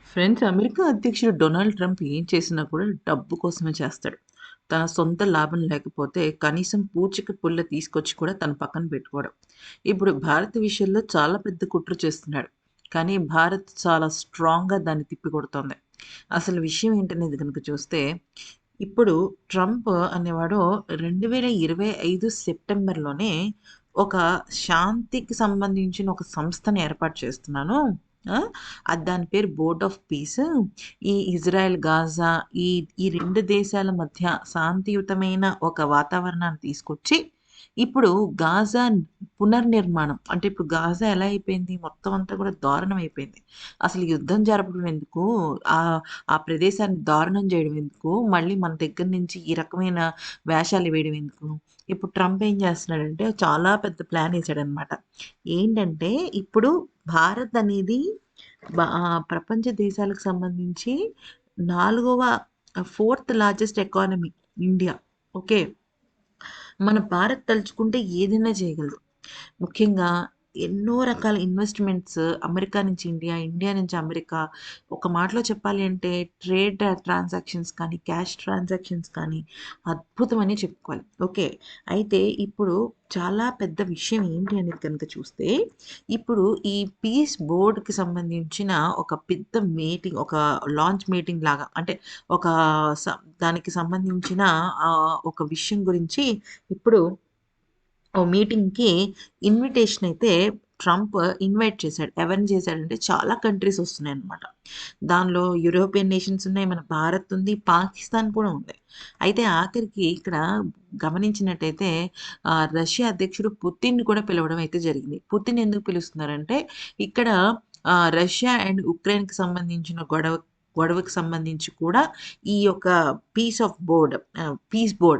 Friends, America అధ్యక్షుడు Donald Trump ఏం చేసినా కూడా డబ్బు కోసమే చేస్తాడు. తన సొంత లాభం లేకపోతే కనీసం పూచిక పుల్ల తీసుకొచ్చి కూడా తన పక్కన పెట్టుకోవడం. ఇప్పుడు భారత్ విషయంలో చాలా పెద్ద కుట్ర చేస్తున్నాడు. కానీ భారత్ చాలా స్ట్రాంగ్‌గా దాన్ని తిప్పికొడుతోంది. అసలు విషయం ఏంటనేది గనుక చూస్తే, ఇప్పుడు ట్రంప్ అనేవాడు 2025 సెప్టెంబర్‌లోనే ఒక శాంతికి సంబంధించిన ఒక సంస్థని ఏర్పాటు చేస్తున్నాను. ఆ! దాని పేరు బోర్డ్ ఆఫ్ పీస్. ఈ ఇజ్రాయెల్, గాజా ఈ ఈ 2 దేశాల మధ్య శాంతియుతమైన ఒక వాతావరణాన్ని తీసుకొచ్చి, ఇప్పుడు గాజా పునర్నిర్మాణం అంటే ఇప్పుడు గాజా ఎలా అయిపోయింది? మొత్తం అంతా కూడా దారుణం అయిపోయింది. అసలు యుద్ధం జరపడం ఎందుకు? ఆ ప్రదేశాన్ని దారుణం చేయడం ఎందుకు? మళ్ళీ మన దగ్గర నుంచి ఈ రకమైన వేషాలు వేయడం ఎందుకు? ఇప్పుడు ట్రంప్ ఏం చేస్తున్నాడంటే చాలా పెద్ద ప్లాన్ ఏసాడనమాట. ఏంటంటే ఇప్పుడు భారత్ అనేది ప్రపంచ దేశాలకు సంబంధించి నాలుగవ fourth largest economy India. Okay. మన భారత్ తలుచుకుంటే ఏదైనా చేయగలదు. ముఖ్యంగా ఎన్నో రకాల ఇన్వెస్ట్‌మెంట్స్ అమెరికా నుంచి ఇండియా, ఇండియా నుంచి అమెరికా. ఒక మాటలో చెప్పాలి అంటే ట్రేడ్ ట్రాన్సాక్షన్స్ కానీ, క్యాష్ ట్రాన్సాక్షన్స్ కానీ అద్భుతమనే చెప్పుకోవాలి. ఓకే. అయితే ఇప్పుడు చాలా పెద్ద విషయం ఏంటి అనేది కనుక చూస్తే, ఇప్పుడు ఈ పీస్ బోర్డ్‌కి సంబంధించిన ఒక పెద్ద మీటింగ్, ఒక లాంచ్ మీటింగ్ లాగా అంటే ఒక స దానికి సంబంధించిన ఒక విషయం గురించి ఇప్పుడు ఓ మీటింగ్‌కి ఇన్విటేషన్ అయితే ట్రంప్ ఇన్వైట్ చేశాడు. ఎవరిని చేశాడంటే చాలా కంట్రీస్ వస్తున్నాయన్నమాట. దానిలో యూరోపియన్ నేషన్స్ ఉన్నాయి. మన భారత్ ఉంది. పాకిస్తాన్ కూడా ఉంది. అయితే ఆఖరికి ఇక్కడ గమనించినట్టయితే రష్యా అధ్యక్షుడు పుతిన్‌ని కూడా పిలవడం అయితే జరిగింది. పుతిన్ ఎందుకు పిలుస్తున్నారంటే ఇక్కడ రష్యా అండ్ ఉక్రెయిన్‌కి సంబంధించిన గొడవకి సంబంధించి కూడా ఈ యొక్క peace board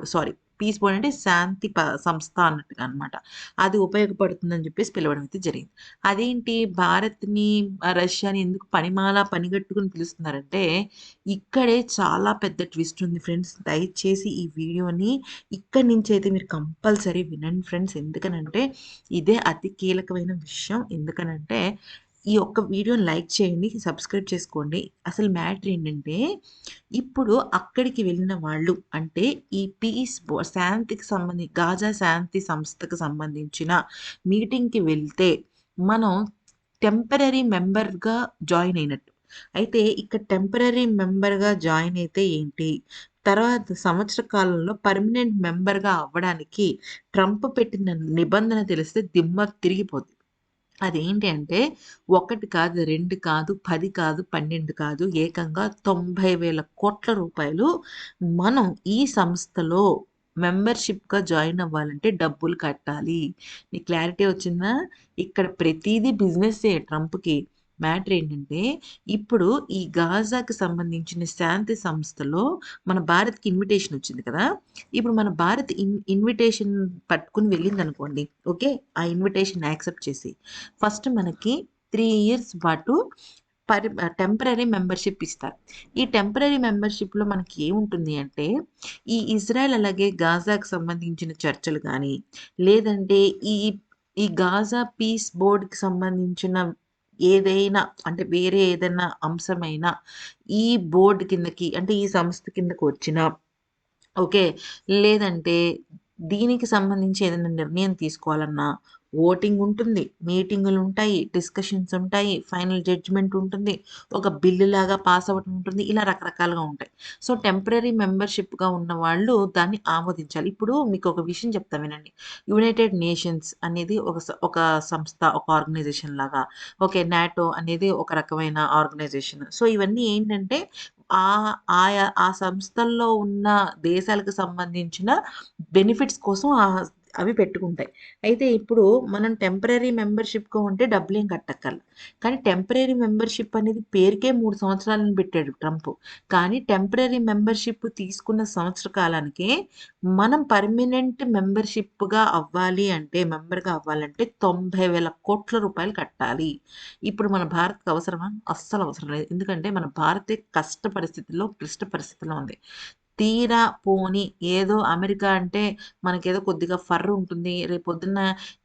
sorry peace board అంటే శాంతి సంస్థ అన్నట్టుగా అనమాట. అది ఉపయోగపడుతుందని చెప్పేసి పిలవడం అయితే జరిగింది. అదేంటి భారత్‌ని, రష్యాని ఎందుకు పనిగట్టుకొని పిలుస్తున్నారంటే, ఇక్కడే చాలా పెద్ద ట్విస్ట్ ఉంది ఫ్రెండ్స్. దయచేసి ఈ వీడియోని ఇక్కడి నుంచైతే మీరు కంపల్సరీ వినండి ఫ్రెండ్స్. ఎందుకనంటే, ఇదే అతి కీలకమైన విషయం. ఎందుకనంటే, ఈ ఒక్క వీడియోని లైక్ చేయండి, సబ్స్క్రైబ్ చేసుకోండి. అసలు మ్యాటర్ ఏంటంటే, ఇప్పుడు అక్కడికి వెళ్ళిన వాళ్ళు అంటే ఈ శాంతికి గాజా శాంతి సంస్థకు సంబంధించిన మీటింగ్‌కి వెళ్తే మనం టెంపరరీ మెంబర్‌గా జాయిన్ అయినట్టు. అయితే ఇక్కడ టెంపరరీ మెంబర్‌గా జాయిన్ అయితే ఏంటి? తర్వాత సంవత్సర కాలంలో పర్మనెంట్ మెంబర్‌గా అవ్వడానికి ట్రంప్ పెట్టిన నిబంధన తెలిస్తే దిమ్మ తిరిగిపోద్ది. అదేంటి అంటే 1 కాదు, 2 కాదు, 10 కాదు, 12 కాదు, ఏకంగా రూ. 90,000,00,00,000 మనం ఈ సంస్థలో మెంబర్‌షిప్‌గా జాయిన్ అవ్వాలంటే డబ్బులు కట్టాలి. నీకు క్లారిటీ వచ్చిందా? ఇక్కడ ప్రతీదీ బిజినెస్సే ట్రంప్‌కి. మ్యాటర్ ఏంటంటే, ఇప్పుడు ఈ గాజాకి సంబంధించిన శాంతి సంస్థలో మన భారత్‌కి ఇన్విటేషన్ వచ్చింది కదా! ఇప్పుడు మన భారత్ ఇన్విటేషన్ పట్టుకొని వెళ్ళిందనుకోండి. ఓకే. ఆ ఇన్విటేషన్ యాక్సెప్ట్ చేసి ఫస్ట్ మనకి 3 ఇయర్స్ పాటు టెంపరరీ మెంబర్‌షిప్ ఇస్తారు. ఈ టెంపరరీ మెంబర్‌షిప్‌లో మనకి ఏముంటుంది అంటే, ఈ ఇజ్రాయెల్ అలాగే గాజాకి సంబంధించిన చర్చలు గానీ, లేదంటే ఈ ఈ గాజా పీస్ బోర్డ్‌కి సంబంధించిన ఏదైనా అంటే వేరే ఏదైనా అంశమైనా ఈ బోర్డ్ కిందకి అంటే ఈ సంస్థ కిందకి వచ్చినా ఓకే. లేదంటే దీనికి సంబంధించి ఏదైనా నిర్ణయం తీసుకోవాలన్నా ఓటింగ్ ఉంటుంది, మీటింగులుంటాయి, డిస్కషన్స్ ఉంటాయి, ఫైనల్ జడ్జ్‌మెంట్ ఉంటుంది. ఒక బిల్లులాగా పాస్ అవ్వటం ఉంటుంది. ఇలా రకరకాలుగా ఉంటాయి. సో, టెంపరరీ మెంబర్‌షిప్‌గా ఉన్నవాళ్ళు దాన్ని ఆమోదించాలి. ఇప్పుడు మీకొక విషయం చెప్తా వినండి. యునైటెడ్ నేషన్స్ అనేది ఒక సంస్థ, ఒక ఆర్గనైజేషన్ లాగా. ఓకే. నాటో అనేది ఒక రకమైన ఆర్గనైజేషన్. సో, ఇవన్నీ ఏంటంటే ఆ సంస్థల్లో ఉన్న దేశాలకు సంబంధించిన బెనిఫిట్స్ కోసం అవి పెట్టుకుంటాయి. అయితే ఇప్పుడు మనం టెంపరరీ మెంబర్‌షిప్‌గా ఉంటే డబ్బులేం కట్టక్కర్ల. కానీ టెంపరరీ మెంబర్‌షిప్ అనేది పేరుకే 3 సంవత్సరాలని పెట్టాడు ట్రంప్. కానీ టెంపరరీ మెంబర్‌షిప్ తీసుకున్న సంవత్సర కాలానికే మనం పర్మనెంట్ మెంబర్‌షిప్‌గా అవ్వాలి అంటే మెంబర్‌గా అవ్వాలంటే రూ. 90,000,00,00,000 కట్టాలి. ఇప్పుడు మన భారత్‌కి అవసరమా? అస్సలు అవసరం లేదు. ఎందుకంటే మన భారతే క్లిష్ట పరిస్థితిలో ఉంది. తీరా పోనీ ఏదో అమెరికా అంటే మనకేదో కొద్దిగా ఫర్ ఉంటుంది. రేపొద్దున్న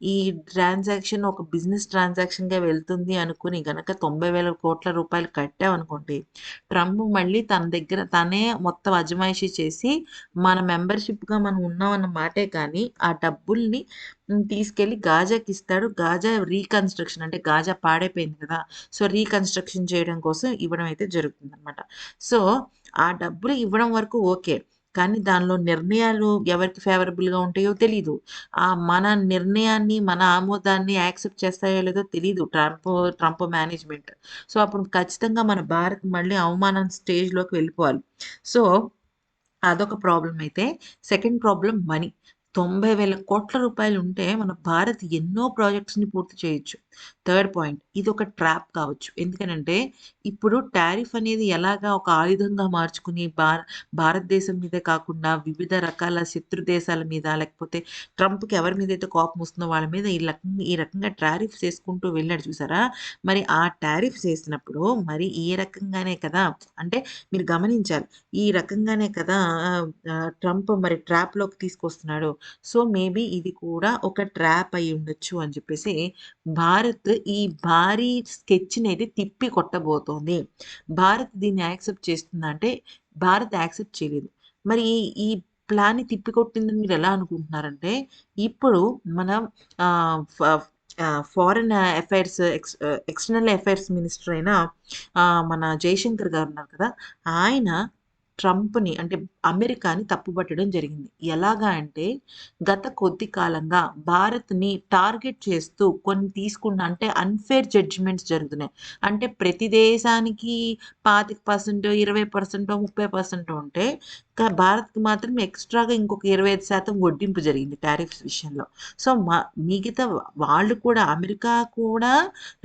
ఈ ట్రాన్సాక్షన్ ఒక బిజినెస్ ట్రాన్సాక్షన్‌గా వెళ్తుంది అనుకుని గనక ₹90,000,00,00,000 కట్టామనుకోండి, ట్రంప్ మళ్ళీ తన దగ్గర తనే మొత్తం అజమాయిషీ చేసి మన మెంబర్‌షిప్‌గా మనం ఉన్నామన్న మాటే కానీ, ఆ డబ్బుల్ని తీసుకెళ్ళి గాజాకిస్తాడు. గాజా రీకన్‌స్ట్రక్షన్ అంటే గాజా పాడైపోయింది కదా! సో, రీకన్‌స్ట్రక్షన్ చేయడం కోసం ఇవ్వడం అయితే జరుగుతుందనమాట. సో, ఆ డబ్బులు ఇవ్వడం వరకు ఓకే. కానీ దానిలో నిర్ణయాలు ఎవరికి ఫేవరబుల్‌గా ఉంటాయో తెలీదు. మన నిర్ణయాన్ని, మన ఆమోదాన్ని యాక్సెప్ట్ చేస్తాయో లేదో తెలీదు ట్రంప్ మేనేజ్‌మెంట్. సో, అప్పుడు ఖచ్చితంగా మన భారత్ మళ్ళీ అవమానం స్టేజ్‌లోకి వెళ్ళిపోవాలి. సో, అదొక ప్రాబ్లమ్ అయితే, సెకండ్ ప్రాబ్లమ్ మనీ. ₹90,000,00,00,000 ఉంటే మన భారత్ ఎన్నో ప్రాజెక్ట్స్‌ని పూర్తి చేయొచ్చు. థర్డ్ పాయింట్ ఇదొక ట్రాప్ కావచ్చు. ఎందుకనంటే, ఇప్పుడు టారిఫ్ అనేది ఎలాగా ఒక ఆయుధంగా మార్చుకుని భారతదేశం మీదే కాకుండా వివిధ రకాల శత్రు దేశాల మీద లేకపోతే ట్రంప్‌కి ఎవరి మీదైతే కోపం వస్తుందో వాళ్ళ మీద ఈ రకంగా టారిఫ్స్ యేసుకుంటూ వెళ్ళాడు చూసారా? మరి ఆ టారిఫ్స్ యేసినప్పుడు మరి ఈ రకంగానే కదా! అంటే మీరు గమనించాలి. ఈ రకంగానే కదా ట్రంప్ మరి ట్రాప్‌లోకి తీసుకొస్తున్నాడు. సో, మేబీ ఇది కూడా ఒక ట్రాప్ అయ్యుండొచ్చు అని చెప్పేసి భారత్ ఈ భారీ స్కెచ్‌నయితే తిప్పి కొట్టబోతోంది. భారత్ దీన్ని యాక్సెప్ట్ చేస్తుందా అంటే, భారత్ యాక్సెప్ట్ చేయలేదు. మరి ఈ ప్లాన్‌ని తిప్పికొట్టిందని మీరెలా అనుకుంటున్నారంటే, ఇప్పుడు మనం ఆహ్, ఫ foreign affairs external affairs minister అయిన మన జయశంకర్ గారున్నారు కదా! ఆయన ట్రంప్‌ని అంటే అమెరికాని తప్పుపట్టడం జరిగింది. ఎలాగా అంటే గత కొద్ది కాలంగా భారత్‌ని టార్గెట్ చేస్తూ కొన్ని తీసుకున్న అంటే అన్‌ఫెయిర్ జడ్జిమెంట్స్ జరుగుతున్నాయి. అంటే ప్రతి దేశానికి 25%, 20%, 30% ఉంటే భారత్‌కి మాత్రం ఎక్స్‌ట్రాగా ఇంకొక 25% వడ్డింపు జరిగింది టారిఫ్స్ విషయంలో. సో, మిగతా వాళ్ళు కూడా అమెరికా కూడా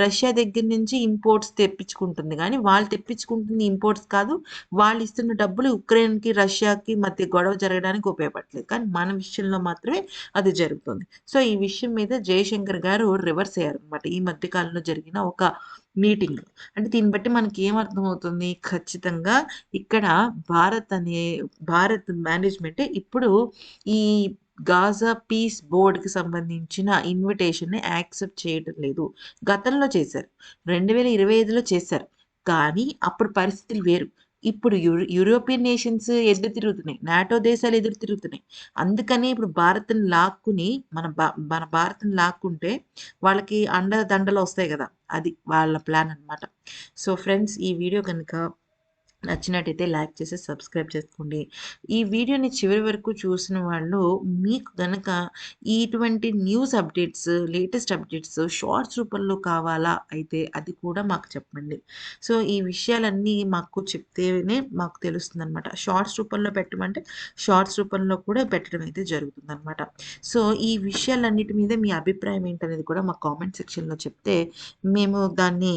రష్యా దగ్గర నుంచి ఇంపోర్ట్స్ తెప్పించుకుంటుంది గానీ, వాళ్ళు తెప్పించుకుంటుంది ఇంపోర్ట్స్ కాదు. వాళ్ళిస్తున్న డబ్బులు ఉక్రెయిన్‌కి, రష్యాకి మధ్య గొడవ జరగడానికి ఉపయోగపడట్లేదు. కానీ మన విషయంలో మాత్రమే అది జరుగుతుంది. సో, ఈ విషయం మీద జయశంకర్ గారు రివర్స్ అయ్యారనమాట. ఈ మధ్య కాలంలో జరిగిన ఒక మీటింగ్‌లో. అంటే దీన్ని బట్టి మనకేమర్థమవుతుంది? ఖచ్చితంగా ఇక్కడ భారత్ అనే భారత్ మేనేజ్‌మెంటే ఇప్పుడు ఈ గాజా పీస్ బోర్డ్‌కి సంబంధించిన ఇన్విటేషన్‌ని యాక్సెప్ట్ చేయటం లేదు. గతంలో చేశారు. 2025లో చేశారు. కానీ అప్పుడు పరిస్థితులు వేరు. ఇప్పుడు యూరోపియన్ నేషన్స్ ఎదురు తిరుగుతున్నాయి. నాటో దేశాలు ఎదురు తిరుగుతున్నాయి. అందుకని ఇప్పుడు భారత్‌ని లాక్కుని మన భారత్‌ని లాక్కుంటే వాళ్ళకి అండదండలొస్తాయి గదా! అది వాళ్ళ ప్లాన్ అన్నమాట. సో, ఫ్రెండ్స్ ఈ వీడియో గనుక నచ్చినట్టయితే లైక్ చేసి సబ్స్క్రైబ్ చేసుకోండి. ఈ వీడియోని చివరి వరకు చూసిన వాళ్ళు మీకు గనక ఇటువంటి news updates, latest updates shorts రూపంలో కావాలా అయితే అది కూడా మాకు చెప్పండి. సో, ఈ విషయాలన్నీ మాకు చెప్తేనే మాకు తెలుస్తుందనమాట. షార్ట్స్ రూపంలో పెట్టమంటే షార్ట్స్ రూపంలో కూడా పెట్టడం అయితే జరుగుతుందనమాట. సో, ఈ విషయాలన్నిటి మీద మీ అభిప్రాయం ఏంటనేది కూడా మా కామెంట్ సెక్షన్‌లో చెప్తే మేము దాన్ని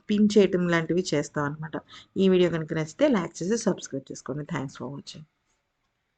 పిన్ చేయటం లాంటివి చేస్తామనమాట. ఈ వీడియో గనుక నచ్చితే లైక్ చేసి సబ్స్క్రైబ్ చేసుకోండి. Thanks for watching.